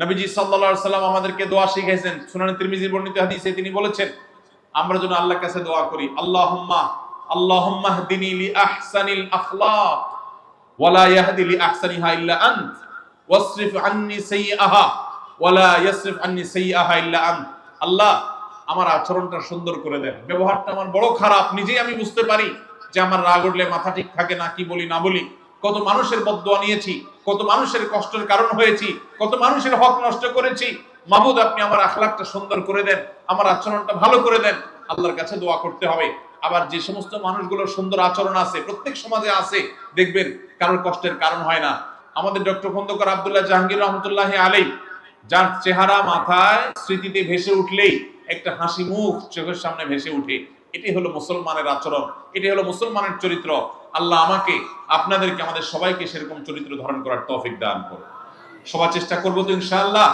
নবীজি সাল্লাল্লাহু আলাইহি সাল্লাম আমাদেরকে দোয়া শিখাইছেন। সুনানে তিরমিজির বর্ণিত হাদিসে তিনি বলেছেন আমরা যেন আল্লাহর কাছে দোয়া করি, আল্লাহুম্মা হদিনি লি আহসানিল আখলাক ওয়া লা ইয়াহদি লি আহসানিহা ইল্লা আনত ওয়াসরিফ আন্নি সাইয়্যাহা ওয়া লা ইয়াসরিফ আন্নি সাইয়্যাহা ইল্লা আনত। আল্লাহ আমার আচরণটা সুন্দর করে দেন, ব্যবহারটা আমার বড় খারাপ, নিজেই আমি বুঝতে পারি যে আমার রাগ উঠলে মাথা ঠিক থাকে না, কি বলি না বলি, কত মানুষের বদদোয়া নিয়েছি, কত মানুষের কষ্টের কারণ হয়েছি, কত মানুষের হক নষ্ট করেছি। মাবুদ আপনি আমার আখলাকটা সুন্দর করে দেন, আমার আচরণটা ভালো করে দেন। আল্লাহর কাছে দোয়া করতে হবে। আবার যে সমস্ত মানুষগুলোর সুন্দর আচরণ আছে, প্রত্যেক সমাজে আছে, দেখবেন কারোর কষ্টের কারণ হয় না। আমাদের ডক্টর খন্দকার আব্দুল্লাহ জাহাঙ্গীর রহমতুল্লাহি আলাইহি, যার চেহারা মাথায় স্মৃতিতে ভেসে উঠলেই একটা হাসি মুখ চোখের সামনে ভেসে উঠে, এটি হলো মুসলমানের আচরণ, এটি হলো মুসলমানের চরিত্র। আল্লাহ আমাকে, আপনাদেরকে, আমাদের সবাইকে সেরকম চরিত্র ধারণ করার তৌফিক দান করুন। সবার চেষ্টা করবো তো ইনশাআল্লাহ।